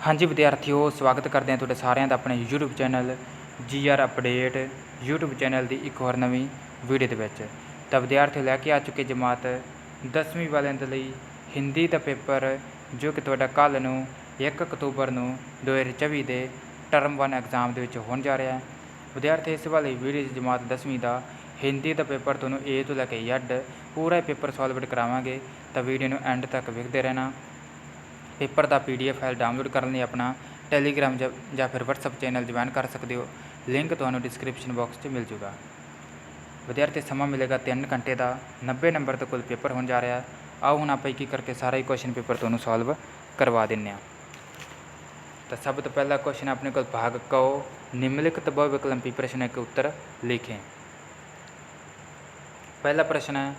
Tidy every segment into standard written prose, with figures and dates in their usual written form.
हाँ जी विद्यार्थियों, स्वागत करते हैं तुहाडे सारिਆਂ ਦਾ अपने YouTube channel GR update YouTube channel की एक और नवीं वीडियो ਦੇ ਵਿੱਚ। ਤਾਂ ਵਿਦਿਆਰਥੀਓ ਲੈ ਕੇ ਆ ਚੁੱਕੇ ਜਮਾਤ 10ਵੀਂ ਵਾਲਿਆਂ ਦੇ ਲਈ ਹਿੰਦੀ ਦਾ ਪੇਪਰ ਜੋ ਕਿ ਤੁਹਾਡਾ ਕੱਲ੍ਹ ਨੂੰ 1 ਅਕਤੂਬਰ ਨੂੰ 2024 ਦੇ ਟਰਮ 1 ਐਗਜ਼ਾਮ ਦੇ ਵਿੱਚ ਹੋਣ ਜਾ ਰਿਹਾ ਹੈ। ਵਿਦਿਆਰਥੀ ਇਸ ਵਾਲੀ ਵੀਡੀਓ 'ਚ ਜਮਾਤ 10ਵੀਂ ਦਾ ਹਿੰਦੀ ਦਾ ਪੇਪਰ ਤੁਹਾਨੂੰ A ਤੋਂ ਲੈ ਕੇ Z पूरा पेपर सॉल्व करावांगे, तो वीडियो ਨੂੰ एंड तक वेखते रहना। पेपर का PDF फाइल डाउनलोड करने लिए अपना टैलीग्राम या फिर WhatsApp चैनल ज्वाइन कर सकते हो, लिंक तो डिस्क्रिप्शन बॉक्स में मिल जूगा। विद्यार्थी समा मिलेगा 3 घंटे का, 90 नंबर तो कुल पेपर होने जा रहा है। आओ हुण आप एक करके सारा ही क्वेश्चन पेपर तुहानूं सॉल्व करवा दें। तो सब तो पहला क्वेश्चन अपने को भाग क निम्नलिखित बहुविकल्पी प्रश्न के उत्तर लिखें। पहला प्रश्न है,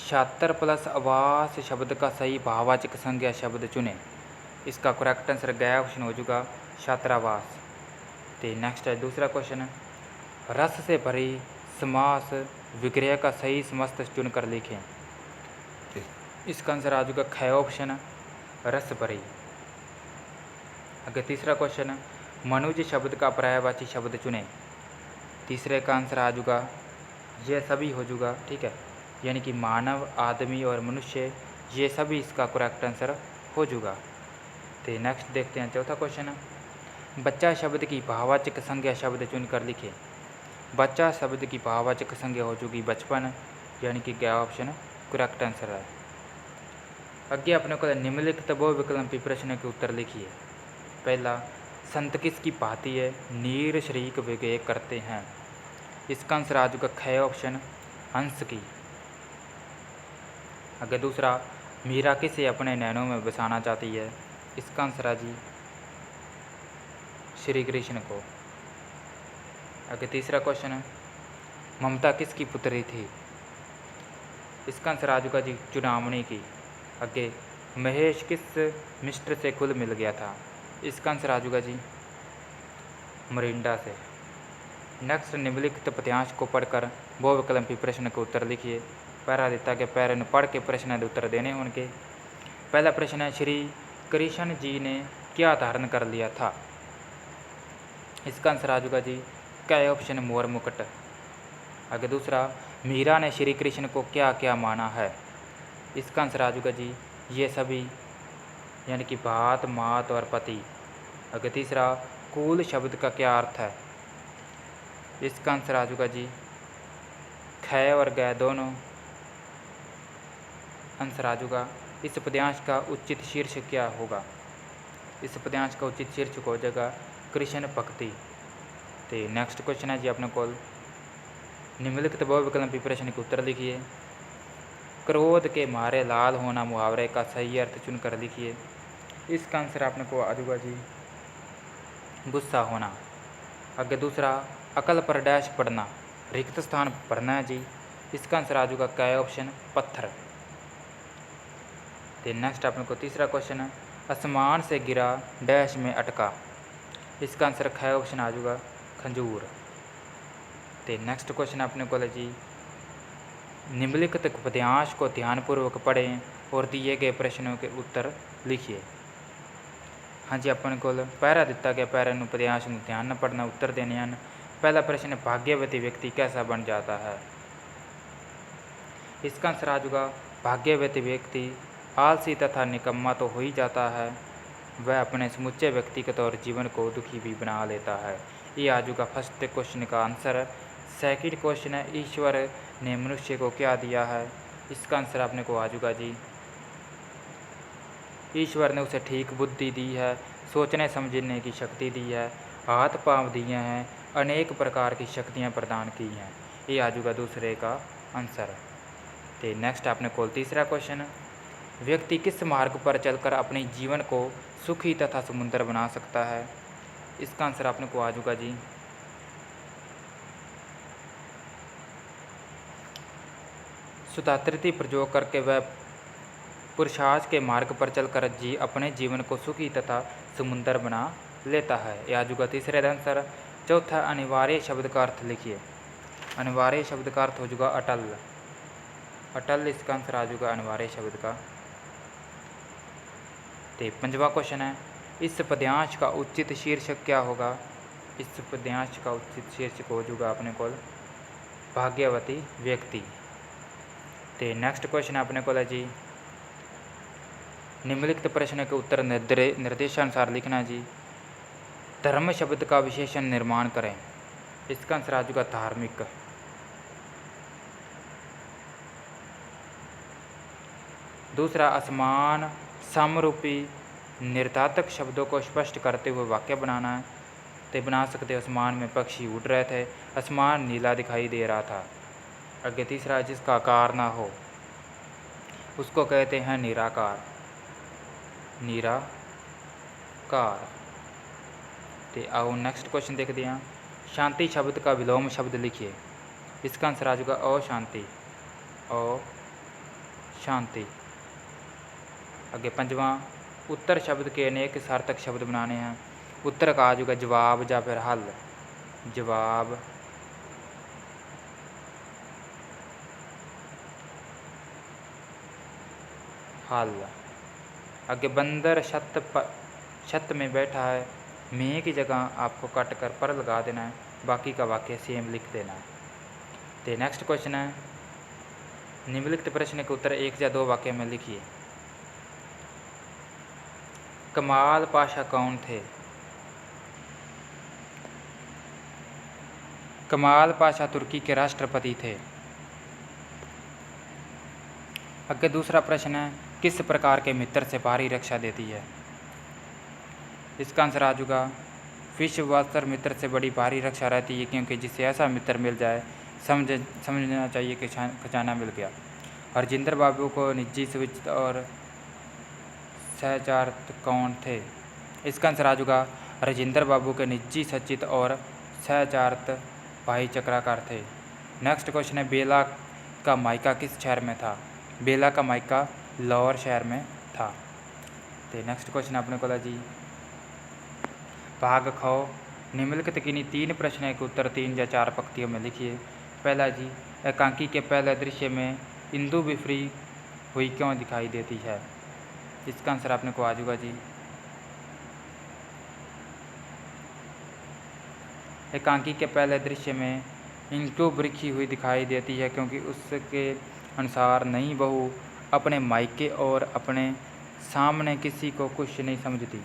छात्र प्लस आवास शब्द का सही भाववाचक संज्ञा शब्द चुने। इसका करेक्ट आंसर ग ऑप्शन हो जाएगा छात्रावास। तो नेक्स्ट है दूसरा क्वेश्चन, रस से भरी समास विग्रह का सही समस्त चुनकर लिखें। इसका आंसर आ जाएगा ख ऑप्शन रस भरी। आगे तीसरा क्वेश्चन, मनुज शब्द का पर्यायवाची शब्द चुने। तीसरे का आंसर आ जाएगा ये सभी हो जाएगा, ठीक है, यानी कि मानव, आदमी और मनुष्य ये सभी इसका करेक्ट आंसर हो जाएगा। तो नेक्स्ट देखते हैं चौथा क्वेश्चन, बच्चा शब्द की भाववाचक संज्ञा शब्द चुनकर लिखे। बच्चा शब्द की भाववाचक संज्ञा हो जाएगी बचपन, यानी कि ग ऑप्शन करेक्ट आंसर है। अगे अपने को निम्नलिखित बहुविकल्पी प्रश्न के उत्तर लिखिए। पहला, संत किसकी भांति है नीर शरीक विवेक करते हैं। इसका आंसर आ जाएगा ख ऑप्शन हंस की। आगे दूसरा, मीरा किसे अपने नैनों में बसाना चाहती है। इसका आंसर है जी श्री कृष्ण को। आगे तीसरा क्वेश्चन, ममता किसकी पुत्री थी। इसका आंसर आ जाएगा जी चुनामणी की। आगे, महेश किस मिस्टर से खुद मिल गया था। इसका आंसर आ जाएगा जी मरिंडा से। नेक्स्ट, निम्नलिखित पद्यांश को पढ़कर बहुविकल्पी प्रश्न के उत्तर लिखिए। पैरा दिता गया, पैरे में पढ़ के प्रश्न के उत्तर देने होंगे। पहला प्रश्न है, श्री कृष्ण जी ने क्या धारण कर लिया था। इसका आंसर आ जाएगा जी क ऑप्शन मोर मुकुट। आगे दूसरा, मीरा ने श्री कृष्ण को क्या क्या माना है। इसका आंसर आ जाएगा जी ये सभी, यानी कि भात, मात और पति। आगे तीसरा, कूल शब्द का क्या अर्थ है। इसका आंसर आ जाएगा जी ख और ग दोनों आंसर आ जाएगा। इस पद्यांश का उचित शीर्षक क्या होगा। इस पद्यांश का उचित शीर्षक हो जाएगा कृष्ण भक्ति। तो नेक्स्ट क्वेश्चन है जी अपने को, निम्नलिखित बहुविकल्पी प्रश्न के उत्तर लिखिए। क्रोध के मारे लाल होना मुहावरे का सही अर्थ चुनकर लिखिए। इसका आंसर अपने को आ जाएगा जी गुस्सा होना। आगे दूसरा, अकल पर डैश पड़ना रिक्त स्थान भरना है जी। इसका आंसर आ जाएगा क ऑप्शन पत्थर। तो नेक्स्ट अपने को तीसरा क्वेश्चन है, आसमान से गिरा डैश में अटका। इसका आंसर ख ऑप्शन आ जाएगा खंजूर। तो नेक्स्ट क्वेश्चन अपने को है जी, निम्नलिखित पद्यांश को ध्यानपूर्वक पढ़ें और दिए गए प्रश्नों के उत्तर लिखिए। हाँ जी, अपने को पैरा दिता गया, पैरा नूं पद्यांश नूं ध्यान न पढ़ना, उत्तर देने हैं। पहला प्रश्न, भाग्यवती व्यक्ति कैसा बन जाता है। इसका आंसर आ जाएगा भाग्यवती व्यक्ति आलसी तथा निकम्मा तो हो ही जाता है, वह अपने समुचे व्यक्तिगत और जीवन को दुखी भी बना लेता है। ये आ जाएगा फर्स्ट क्वेश्चन का आंसर। सेकंड क्वेश्चन है, ईश्वर ने मनुष्य को क्या दिया है। इसका आंसर अपने को आ जाएगा जी ईश्वर ने उसे ठीक बुद्धि दी है, सोचने समझने की शक्ति दी है, हाथ पाँव दिए हैं, अनेक प्रकार की शक्तियाँ प्रदान की हैं। ये आ जाएगा दूसरे का आंसर। तो नेक्स्ट आपने को तीसरा क्वेश्चन, व्यक्ति किस मार्ग पर चलकर अपने जीवन को सुखी तथा समुद्र बना सकता है। इसका आंसर आपने को आ जाएगा जी सुताकृति प्रयोग करके वह पुरुषार्थ के मार्ग पर चलकर अपने जीवन को सुखी तथा समुद्र बना लेता है। यह आ जाएगा तीसरे का आंसर। चौथा, अनिवार्य शब्द का अर्थ लिखिए। अनिवार्य शब्द का अर्थ हो जाएगा अटल। अटल इसका आंसर आ जाएगा अनिवार्य शब्द का। तो पंजवा क्वेश्चन है, इस पद्यांश का उचित शीर्षक क्या होगा? इस पद्यांश का उचित शीर्षक हो जाएगा अपने को भाग्यवती व्यक्ति। तो नेक्स्ट क्वेश्चन अपने को जी, निम्नलिखित प्रश्न के उत्तर निर्देशानुसार लिखना जी। धर्म शब्द का विशेषण निर्माण करें। इसका आंसर आ जाएगा धार्मिक। दूसरा, असमान समरूपी निर्धातक शब्दों को स्पष्ट करते हुए वाक्य बनाना है। तो बना सकते हो, आसमान में पक्षी उड़ रहे थे, आसमान नीला दिखाई दे रहा था। आगे तीसरा, जिसका आकार ना हो उसको कहते हैं निराकार। निराकार। तो आओ नेक्स्ट क्वेश्चन देख दिया। शांति शब्द का विलोम शब्द लिखिए। इसका आंसर आ जाएगा अशांति। अशांति। आगे पंजवां, उत्तर शब्द के अनेक सार्थक शब्द बनाने हैं। उत्तर का आ जाएगा जवाब या फिर हल। जवाब, हल। आगे बंदर छत में बैठा है, में की जगह आपको कट कर पर लगा देना है, बाकी का वाक्य सेम लिख देना है। तो नेक्स्ट क्वेश्चन है, निम्नलिखित प्रश्न के उत्तर एक या दो वाक्य में लिखिए। कमाल पाशा कौन थे? कमाल पाशा तुर्की के राष्ट्रपति थे। आगे दूसरा प्रश्न है, किस प्रकार के मित्र से भारी रक्षा देती है? इसका आंसर आ जाएगा विश्वासर मित्र से बड़ी भारी रक्षा रहती है, क्योंकि जिसे ऐसा मित्र मिल जाए समझना चाहिए कि खजाना मिल गया। हरजिंदर बाबू को निजी स्विच और सहचार्थ कौन थे? इसका आंसर आ जाएगा राजेंद्र बाबू के निजी सचित और सहचार्थ भाई चक्राकार थे। नेक्स्ट क्वेश्चन है, बेला का मायका किस शहर में था? बेला का मायका लाहौर शहर में था। तो नेक्स्ट क्वेश्चन अपने को जी, भाग खो, निम्नलिखित किन्हीं तीन प्रश्न के उत्तर 3 या 4 पंक्तियों में लिखिए। पहला जी, एकांकी के पहले दृश्य में इंदु बिफरी हुई क्यों दिखाई देती है? इसका आंसर आपने को आ जाएगा जी, एकांकी के पहले दृश्य में इंदु बिखरी हुई दिखाई देती है, क्योंकि उसके अनुसार नई बहू अपने मायके और अपने सामने किसी को कुछ नहीं समझती।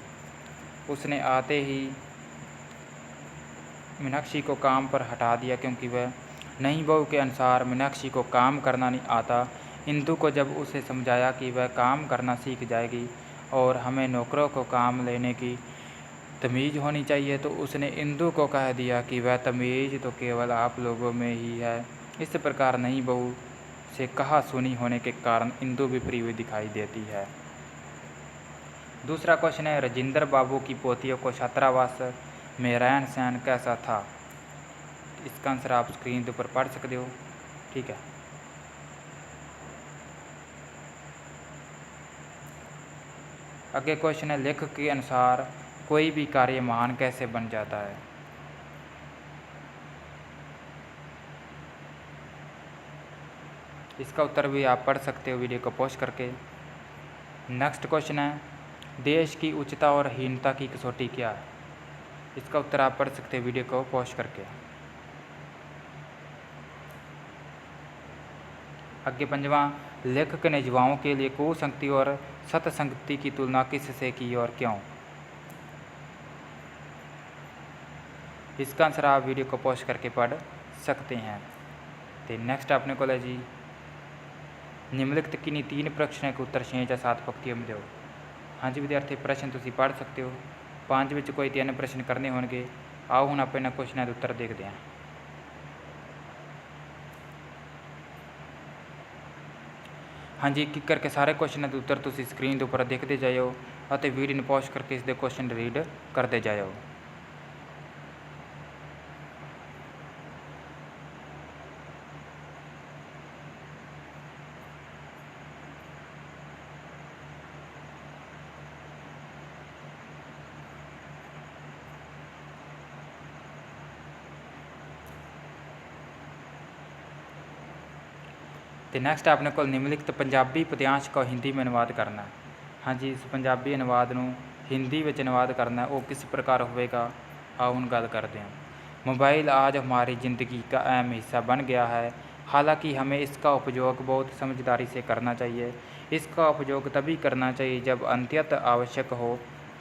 उसने आते ही मीनाक्षी को काम पर हटा दिया, क्योंकि वह नई बहू के अनुसार मीनाक्षी को काम करना नहीं आता। इंदु को जब उसे समझाया कि वह काम करना सीख जाएगी और हमें नौकरों को काम लेने की तमीज़ होनी चाहिए, तो उसने इंदु को कह दिया कि वह तमीज़ तो केवल आप लोगों में ही है। इस प्रकार नई बहू से कहा सुनी होने के कारण इंदु बिफरी हुई दिखाई देती है। दूसरा क्वेश्चन है, राजेंद्र बाबू की पोतियों को छात्रावास में रहन सहन कैसा था? इसका आंसर आप स्क्रीन के ऊपर पढ़ सकते हो, ठीक है। आगे क्वेश्चन है, लेखक के अनुसार कोई भी कार्य महान कैसे बन जाता है? इसका उत्तर भी आप पढ़ सकते हो वीडियो को पॉज करके। नेक्स्ट क्वेश्चन है, देश की उच्चता और हीनता की कसौटी क्या है? इसका उत्तर आप पढ़ सकते हो वीडियो को पॉज करके। आगे पंजवां, लेखक ने युवाओं के लिए कुसंगति और सत्संगति की तुलना किससे की और क्यों? इसका आंसर आप वीडियो को पॉज करके पढ़ सकते हैं। तो नेक्स्ट आपने को जी, निम्नलिखित किन्हीं 3 प्रश्न के उत्तर 6 या 7 पंक्तियों में दो। हाँ जी विद्यार्थी, प्रश्न तुम पढ़ सकते हो। 5 विच कोई 3 प्रश्न करने होंगे। आओ हम अपने क्वेश्चन के उत्तर देखते हैं। हाँ जी, एक करके सारे क्वेश्चन के उत्तर तुम स्क्रीन के उपर देखते जाओ और वीडियो ने पॉज करके इसके क्वेश्चन रीड करते जाओ। तो नैक्सट आपने को निम्नलिखित पंजाबी पद्यांश को हिंदी में अनुवाद करना है। हाँ जी, इस पंजाबी अनुवाद ਨੂੰ ਹਿੰਦੀ ਵਿੱਚ ਅਨੁਵਾਦ ਕਰਨਾ ਉਹ किस प्रकार होवेगा, आओ हम गल करते हैं। मोबाइल आज हमारी ज़िंदगी का अहम हिस्सा बन गया है, हालांकि हमें इसका उपयोग बहुत समझदारी से करना चाहिए। इसका उपयोग तभी करना चाहिए जब अत्यंत आवश्यक हो।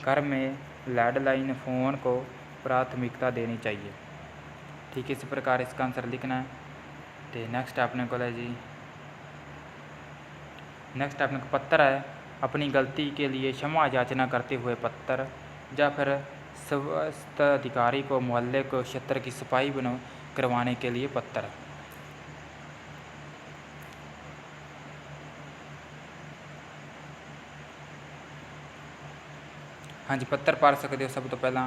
घर में लैंडलाइन फ़ोन को प्राथमिकता देनी चाहिए। ठीक है, इस प्रकार इसका आंसर लिखना है। तो नैक्सट अपने को है जी, नैक्सट अपने को पत्र है, अपनी गलती के लिए क्षमा याचना करते हुए पत्र, या फिर स्वास्थ्य अधिकारी को मोहल्ले को क्षेत्र की सफाई करवाने के लिए पत्र। हाँ जी, पत्र पढ़ सकते हो सब तो पहला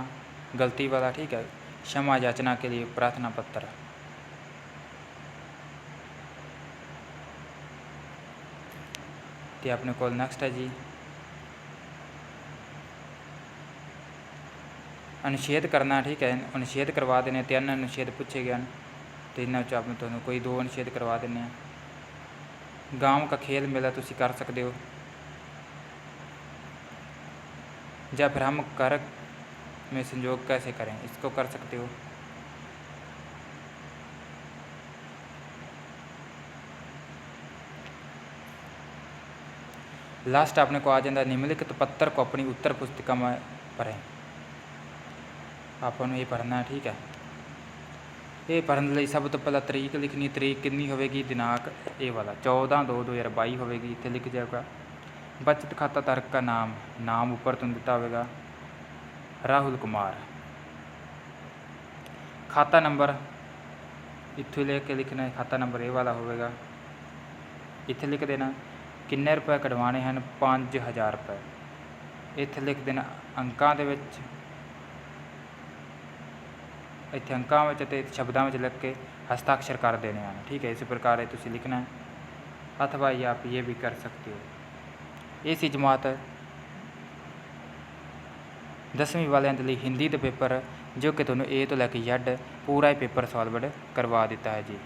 गलती वाला, ठीक है, क्षमा याचना के लिए प्रार्थना पत्र। तो अपने को नेक्स्ट है जी, अनुच्छेद करना, ठीक है, अनुच्छेद करवा देने, 3 अनुच्छेद पूछे गए हैं, तो इन्होंने अपने तो कोई 2 अनुच्छेद करवा देने। गांव का खेल मेला तुसी कर सकते हो, या फिर हम कर में संयोग कैसे करें, इसको कर सकते हो। लास्ट अपने को आ जाता है, निम्नलिखित पत्र को अपनी उत्तर पुस्तिका में भरें। अपन ये भरना है, ठीक है। ये भरने लिए सब तो पहला तरीक लिखनी, तरीक कितनी होगी, दिनांक ये वाला 14/2/2022 होगी, इतने लिख जाएगा। बचत खाता धारक का नाम, नाम ऊपर तुम दिता होगा राहुल कुमार। खाता नंबर इतों लेके लिखना है, खाता नंबर ये वाला होगा, इत्थे लिख देना। किन्ने रुपए कढवाने हैं, 5000 रुपए, इत्थे लिख देना। अंकां दे विच, इत्थे अंकां विच ते शब्दां विच लिख के हस्ताक्षर कर देने हैं, ठीक है। इस प्रकार है तुसीं लिखना है, अथवा ये आप ये भी कर सकते हो। ये सी जमात 10वीं वालियां दे लई हिंदी दे पेपर, जो कि तुहानूं ए तो लैके Z पूरा ही पेपर सॉल्वड करवा दिता है जी।